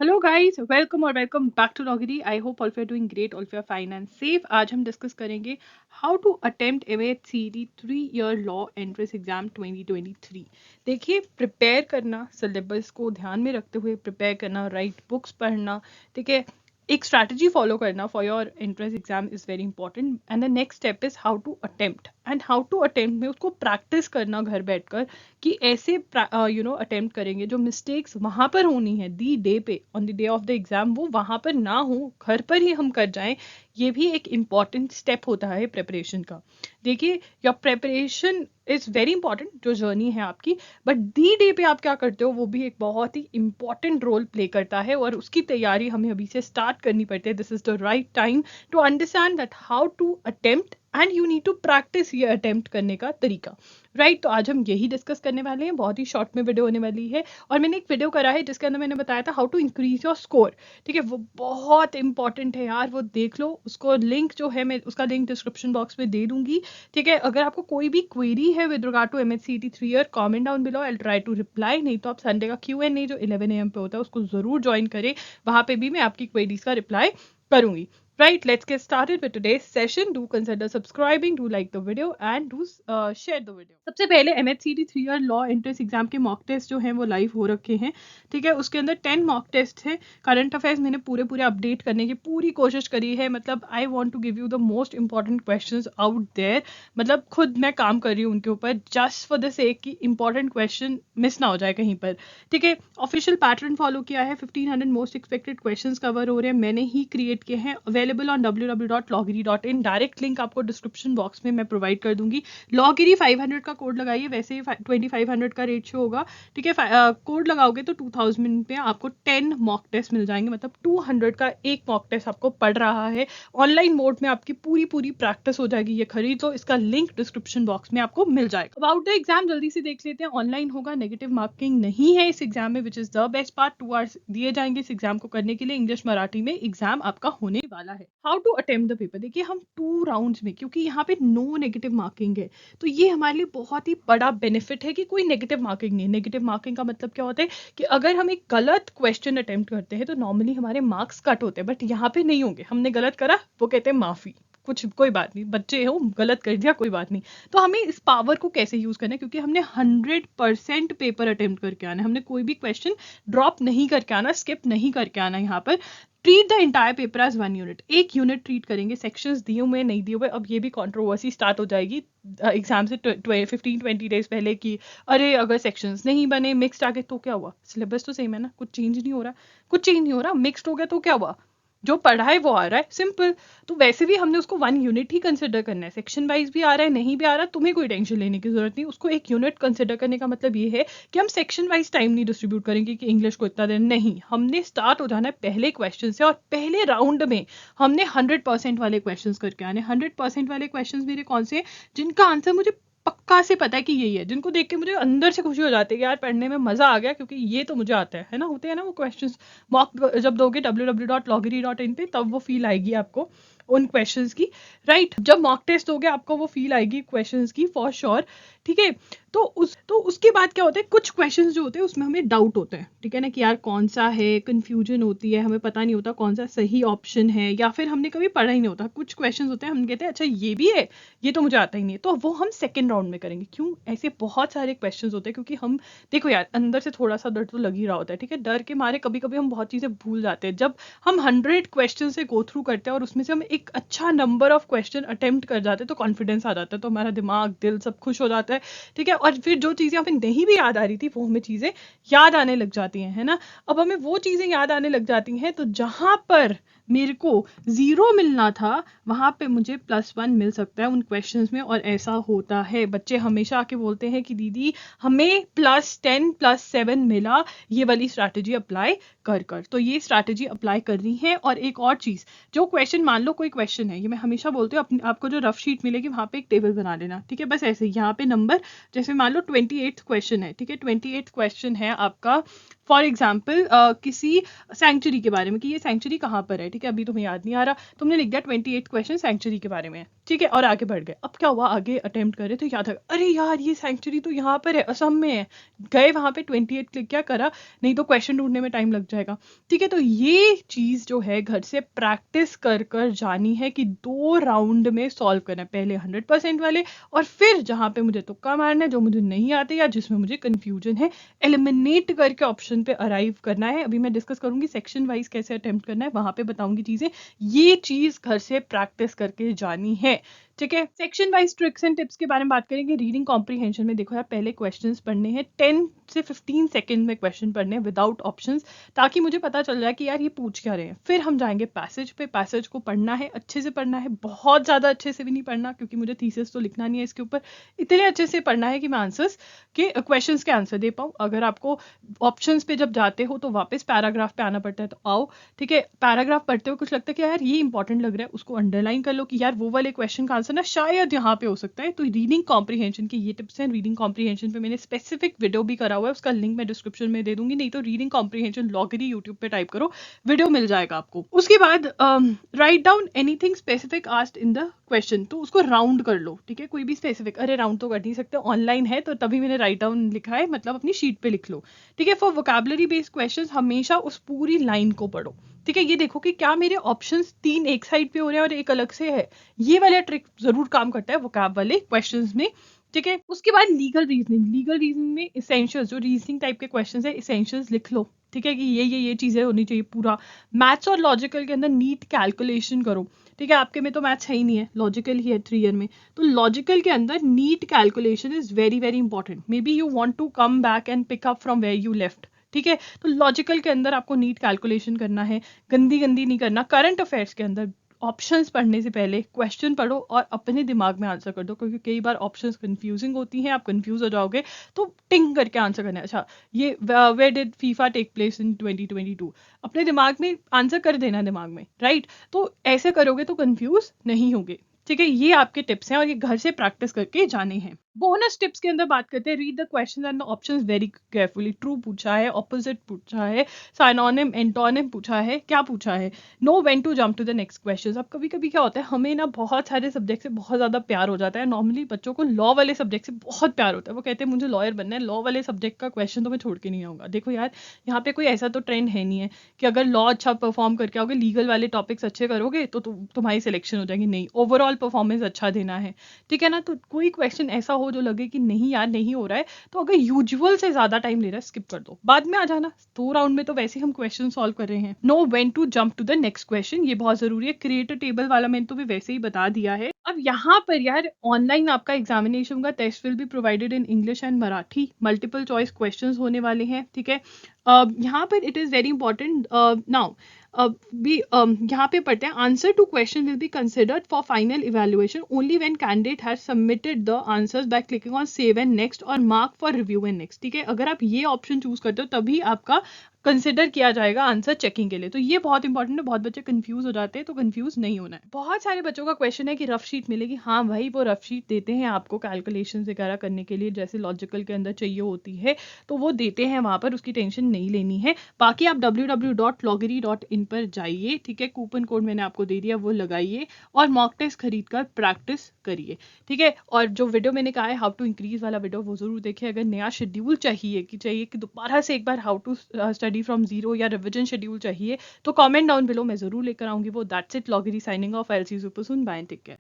Hello guys, welcome और welcome back to लॉगरी। I hope all of you are doing great, all of you are fine and safe. आज हम discuss करेंगे how to attempt MHCD 3 year law entrance exam 2023। देखिए, prepare करना, syllabus को ध्यान में रखते हुए प्रिपेयर करना, राइट बुक्स पढ़ना, ठीक है, एक स्ट्रैटेजी फॉलो करना for your entrance exam is very important. And the next step is how to attempt, and how to attempt में उसको प्रैक्टिस करना घर बैठकर कि ऐसे अटेम्प्ट करेंगे जो मिस्टेक्स वहां पर होनी है दी डे पे, on the day of the exam, वो वहां पर ना हो, घर पर ही हम कर जाएं। ये भी एक इम्पॉर्टेंट स्टेप होता है प्रेपरेशन का। देखिए, your preparation is very important, जो जर्नी है आपकी, बट दी डे पे आप क्या करते हो वो भी एक बहुत ही इंपॉर्टेंट रोल प्ले करता है, और उसकी तैयारी हमें अभी से स्टार्ट करनी पड़ती है। This is the right time to understand that how to attempt and you need to practice ये अटेम्प्ट करने का तरीका, राइट। तो आज हम यही डिस्कस करने वाले हैं, बहुत ही शॉर्ट में वीडियो होने वाली है। और मैंने एक वीडियो करा है जिसके अंदर मैंने बताया था how to increase your score, ठीक है, वो बहुत इंपॉर्टेंट है यार, वो देख लो। उसको लिंक जो है, मैं उसका लिंक डिस्क्रिप्शन बॉक्स में दे दूंगी, ठीक है। अगर आपको कोई भी क्वेरी है with regard to MHCT 3 year, comment down below, I try to reply. नहीं तो आप संडे का Q&A जो 11 AM पे होता है उसको जरूर ज्वाइन करें, वहां पे भी मैं आपकी क्वेरीज का रिप्लाई करूंगी। Right, let's get started with today's session. Do consider subscribing, do like the video and do share the video. सबसे पहले MHCD 3 year law entrance exam के मॉक टेस्ट जो हैं वो लाइव हो रखे हैं, ठीक है। उसके अंदर 10 मॉक टेस्ट हैं। करंट अफेयर्स मैंने पूरे अपडेट करने की पूरी कोशिश करी है। मतलब I want to give you the most important questions out there. मतलब खुद मैं काम कर रही हूँ उनके ऊपर, जस्ट फॉर द सेक कि इंपॉर्टेंट क्वेश्चन मिस ना हो जाए कहीं पर, ठीक है। ऑफिशियल पैटर्न फॉलो किया है, 1500 मोस्ट एक्सपेक्टेड क्वेश्चंस कवर हो रहे हैं, मैंने ही क्रिएट किए हैं। Available on www.loggery.in। Direct link आपको डिस्क्रिप्शन बॉक्स में मैं प्रोवाइड कर दूंगी। लॉगेरी 500 का कोड लगाइए, वैसे ही 2500 का रेट शो होगा, ठीक है। कोड लगाओगे तो 2000 में आपको 10 मॉक टेस्ट मिल जाएंगे, मतलब 200 का एक मॉक टेस्ट आपको पड़ रहा है। ऑनलाइन मोड में आपकी पूरी प्रैक्टिस हो जाएगी, ये खरीद लो, इसका लिंक डिस्क्रिप्शन बॉक्स में आपको मिल जाएगा। अबाउट द एग्जाम जल्दी से देख लेते हैं। ऑनलाइन होगा, नेगेटिव मार्किंग नहीं है इस एग्जाम में, which is the best part. 2 hours दिए जाएंगे इस एग्जाम को करने के लिए। इंग्लिश मराठी में एग्जाम आपका होने वाला है। How to attempt the paper, देखिए हम 2 राउंड्स में, क्योंकि यहाँ पे नो नेगेटिव मार्किंग है, तो ये हमारे लिए बहुत ही बड़ा बेनिफिट है कि कोई नेगेटिव मार्किंग नहीं है। नेगेटिव मार्किंग का मतलब क्या होता है कि अगर हम एक गलत क्वेश्चन अटेम्प्ट करते हैं तो नॉर्मली हमारे मार्क्स कट होते हैं, बट यहाँ पे नहीं होंगे। हमने गलत करा, वो कहते हैं माफी, कुछ कोई बात नहीं, बच्चे हो, गलत कर दिया, कोई बात नहीं। तो हमें इस पावर को कैसे यूज करना है, क्योंकि हमने 100% पेपर अटेम्प्ट करके आना है, हमने कोई भी क्वेश्चन ड्रॉप नहीं करके आना, स्किप नहीं करके आना। यहाँ पर treat the entire paper as 1 unit, एक यूनिट ट्रीट करेंगे। सेक्शंस दिए हुए नहीं दिए हुए, अब ये भी कंट्रोवर्सी स्टार्ट हो जाएगी एग्जाम से 15-20 डेज पहले कि अरे अगर सेक्शंस नहीं बने, मिक्स्ड आ गए तो क्या हुआ? सिलेबस तो सेम है ना, कुछ चेंज नहीं हो रहा, कुछ चेंज नहीं हो रहा। मिक्स्ड हो गया तो क्या हुआ? जो पढ़ा है वो आ रहा है, सिंपल। तो वैसे भी हमने उसको 1 यूनिट ही कंसिडर करना है। सेक्शन वाइज भी आ रहा है, नहीं भी आ रहा, तुम्हें कोई टेंशन लेने की जरूरत नहीं। उसको 1 यूनिट कंसिडर करने का मतलब ये है कि हम सेक्शन वाइज टाइम नहीं डिस्ट्रीब्यूट करेंगे कि इंग्लिश को इतना देर नहीं। हमने स्टार्ट हो जाना है पहले क्वेश्चन से, और पहले राउंड में हमने 100% वाले क्वेश्चन करके आने। 100% वाले क्वेश्चन मेरे कौन से हैं? जिनका आंसर मुझे पक्का से पता है कि यही है, जिनको देख के मुझे अंदर से खुशी हो जाती है कि यार पढ़ने में मजा आ गया, क्योंकि ये तो मुझे आता है ना। होते हैं ना वो क्वेश्चंस, मॉक जब दोगे www.loggery.in पे, तब वो फील आएगी आपको उन क्वेश्चंस की, राइट। जब मॉक टेस्ट दोगे आपको वो फील आएगी क्वेश्चंस की, फॉर श्योर, ठीक है। तो उसके बाद क्या होता है, कुछ क्वेश्चंस जो होते हैं उसमें हमें डाउट होता है, ठीक है ना, कि यार कौन सा है, कंफ्यूजन होती है, हमें पता नहीं होता कौन सा सही ऑप्शन है, या फिर हमने कभी पढ़ा ही नहीं होता। कुछ क्वेश्चंस होते हैं हम कहते हैं अच्छा ये भी है, ये तो मुझे आता ही नहीं है, तो वो हम सेकेंड राउंड में करेंगे। क्यों? ऐसे बहुत सारे क्वेश्चंस होते हैं, क्योंकि हम देखो यार, अंदर से थोड़ा सा डर तो लग ही रहा होता है, ठीक है। डर के मारे कभी कभी हम बहुत चीजें भूल जाते हैं। जब हम 100 क्वेश्चन से गो थ्रू करते हैं और उसमें से हम एक अच्छा नंबर ऑफ क्वेश्चन अटेम्प्ट कर जाते हैं, तो कॉन्फिडेंस आ जाता है, तो हमारा दिमाग, दिल सब खुश हो जाता है, ठीक है। और फिर जो चीजें हमें नहीं भी याद आ रही थी वो हमें चीजें याद आने लग जाती हैं, है ना। अब हमें वो चीजें याद आने लग जाती हैं, तो जहां पर मेरे को 0 मिलना था वहां पे मुझे +1 मिल सकता है उन क्वेश्चंस में। और ऐसा होता है, बच्चे हमेशा आके बोलते हैं कि दीदी हमें +10 +7 मिला, ये वाली स्ट्रैटेजी अप्लाई कर। तो ये स्ट्रैटेजी अप्लाई करनी है। और एक और चीज, जो क्वेश्चन, मान लो कोई क्वेश्चन है, ये मैं हमेशा बोलती हूँ, आपको जो रफ शीट मिलेगी वहां पे एक टेबल बना लेना, ठीक है। बस ऐसे यहाँ पे नंबर, जैसे मान लो 28th क्वेश्चन है, ठीक है, 28th क्वेश्चन है आपका फॉर एग्जाम्पल किसी सेंचुरी के बारे में कि ये सेंचुरी कहाँ पर है, ठीक है, अभी तुम्हें याद नहीं आ रहा, तुमने लिख दिया 28 क्वेश्चन सेंचुरी के बारे में, ठीक है, और आगे बढ़ गए। अब क्या हुआ, आगे अटेम्प्ट करे तो याद आ, अरे यार ये सेंचुरी तो यहाँ पर है, असम में है, गए वहां पे 28 क्लिक क्या करा, नहीं तो क्वेश्चन ढूंढने में टाइम लग जाएगा, ठीक है। तो ये चीज जो है घर से प्रैक्टिस कर कर जानी है कि 2 राउंड में सॉल्व करना है, पहले 100% वाले, और फिर जहां पे मुझे तुक्का मारना है, जो मुझे नहीं आते या जिसमें मुझे कंफ्यूजन है, एलिमिनेट करके ऑप्शन पे अराइव करना है। अभी मैं डिस्कस करूंगी सेक्शन वाइज कैसे अटेम्प्ट करना है, वहां पे बताऊंगी चीजें। ये चीज घर से प्रैक्टिस करके जानी है, ठीक है। Section wise tricks and tips के बारे में बात करेंगे। रीडिंग कॉम्प्रीहेंशन में देखो यार, पहले क्वेश्चंस पढ़ने हैं, 10 से 15 सेकंड में क्वेश्चन पढ़ने हैं विदाउट ऑप्शंस, ताकि मुझे पता चल जाए कि यार ये पूछ क्या रहे हैं। फिर हम जाएंगे पैसेज पे, पैसेज को पढ़ना है, अच्छे से पढ़ना है, बहुत ज्यादा अच्छे से भी नहीं पढ़ना क्योंकि मुझे थीसिस तो लिखना नहीं है इसके ऊपर, इतने अच्छे से पढ़ना है कि मैं आंसर्स के क्वेश्चंस के आंसर दे पाऊँ। अगर आपको ऑप्शंस पे जब जाते हो तो वापस पैराग्राफ पे आना पड़ता है, तो आओ, ठीक है, पैराग्राफ पढ़ते हुए कुछ लगता है कि यार ये इंपॉर्टेंट लग रहा है, उसको अंडरलाइन कर लो कि यार वो वाले क्वेश्चन का आंसर ना शायद यहाँ पे हो सकता है। तो रीडिंग कॉम्प्रीहेंशन की ये टिप्स हैं। रीडिंग कॉम्प्रीहेंशन पे मैंने स्पेसिफिक वीडियो भी करा हुआ है, उसका लिंक मैं डिस्क्रिप्शन में दे दूंगी, नहीं तो रीडिंग कॉम्प्रीहेंशन लॉगरी यूट्यूब पे टाइप करो, वीडियो मिल जाएगा आपको। उसके बाद write down anything specific asked in the question, तो उसको राउंड कर लो, ठीक है, कोई भी स्पेसिफिक, अरे राउंड तो कर नहीं सकते, ऑनलाइन है तो तभी मैंने राइट डाउन लिखा है, मतलब अपनी शीट पे लिख लो, ठीक है। फॉर वोकैबुलरी बेस्ड क्वेश्चंस हमेशा उस पूरी लाइन को पढ़ो, ठीक है। ये देखो कि क्या मेरे ऑप्शंस 3 एक साइड पे हो रहे हैं और एक अलग से है, ये वाला ट्रिक जरूर काम करता है वोकैब वाले क्वेश्चंस में, ठीक है। उसके बाद लीगल रीजनिंग, लीगल रीजनिंग में इसेंशियल्स, जो रीजनिंग टाइप के क्वेश्चंस है, इसेंशियल्स लिख लो, ठीक है, कि ये चीजें होनी चाहिए पूरा। मैथ्स और लॉजिकल के अंदर नीट कैलकुलेशन करो, ठीक है, आपके में तो मैथ्स है ही नहीं है, लॉजिकल ही है 3 ईयर में, तो लॉजिकल के अंदर neat calculation is very very important. Maybe you want to come back and pick up from where you left, ठीक है। तो लॉजिकल के अंदर आपको नीट कैलकुलेशन करना है, गंदी गंदी नहीं करना। करंट अफेयर्स के अंदर ऑप्शंस पढ़ने से पहले क्वेश्चन पढ़ो और अपने दिमाग में आंसर कर दो, क्योंकि कई बार ऑप्शंस कंफ्यूजिंग होती हैं, आप कंफ्यूज हो जाओगे, तो टिंग करके आंसर करना है। अच्छा, ये where did FIFA take place in 2022, अपने दिमाग में आंसर कर देना दिमाग में, राइट। तो ऐसे करोगे तो कंफ्यूज नहीं होगे, ठीक है। ये आपके टिप्स हैं और ये घर से प्रैक्टिस करके जाने हैं। बोनस टिप्स के अंदर बात करते हैं। Read the question and the options very carefully. True पूछा है, ऑपोजिट पूछा है, साइनोनिम एंटोनिम पूछा है, क्या पूछा है, know when to jump to the next question. अब कभी कभी क्या होता है, हमें ना बहुत सारे सब्जेक्ट से बहुत ज्यादा प्यार हो जाता है। नॉर्मली बच्चों को लॉ वाले सब्जेक्ट से बहुत प्यार होता है, वो कहते हैं मुझे लॉयर बनना है, लॉ वाले सब्जेक्ट का क्वेश्चन तो मैं छोड़ के नहीं आऊंगा। देखो यार, यहाँ पे कोई ऐसा तो ट्रेंड है नहीं है कि अगर लॉ अच्छा परफॉर्म करके आओगे, लीगल वाले टॉपिक्स अच्छे करोगे तो तुम्हारी सिलेक्शन हो जाएगी, नहीं, ओवरऑल परफॉर्मेंस अच्छा देना है, ठीक है ना। तो कोई क्वेश्चन ऐसा हो जो लगे कि नहीं यार नहीं हो रहा है, तो अगर यूजुअल से ज्यादा टाइम ले रहा है स्किप कर दो, बाद में आ जाना। 2 राउंड में तो वैसे ही हम क्वेश्चन सॉल्व कर रहे हैं। Know when to jump to the next question, ये बहुत जरूरी है। क्रिएट अ टेबल वाला मैंने तो भी वैसे ही बता दिया है। अब यहाँ पर यार ऑनलाइन आपका एग्जामिनेशन का test will be provided in English and Marathi, multiple choice questions होने वाले हैं, ठीक है। यहाँ पर it is very important now, भी यहाँ पे पढ़ते हैं। Answer to question will be considered for final evaluation only when candidate has submitted the answers by clicking on save and next और mark for review and next, ठीक है। अगर आप ये ऑप्शन चूज करते हो तभी आपका कंसिडर किया जाएगा आंसर चेकिंग के लिए, तो ये बहुत इंपॉर्टेंट है। बहुत बच्चे कंफ्यूज हो जाते हैं, तो कंफ्यूज नहीं होना है। बहुत सारे बच्चों का क्वेश्चन है कि रफ शीट मिलेगी। हाँ भाई, वो रफ शीट देते हैं आपको कैलकुलेशन वगैरह करने के लिए, जैसे लॉजिकल के अंदर चाहिए होती है, तो वो देते हैं वहां पर, उसकी टेंशन नहीं लेनी है। बाकी आप www.loggery.in पर जाइए, ठीक है, कूपन कोड मैंने आपको दे दिया, वो लगाइए और मॉक टेस्ट खरीद कर प्रैक्टिस करिए, ठीक है। और जो वीडियो मैंने कहा है हाउ टू इंक्रीज वाला वीडियो, वो जरूर देखिए। अगर नया शेड्यूल चाहिए कि दोबारा से एक बार how to study from zero या रिविजन शेड्यूल चाहिए, तो कमेंट डाउन बिलो, मैं जरूर लेकर आऊंगी वो। दैट्स इट, लॉगरी signing off. I will see you super soon, bye and take care.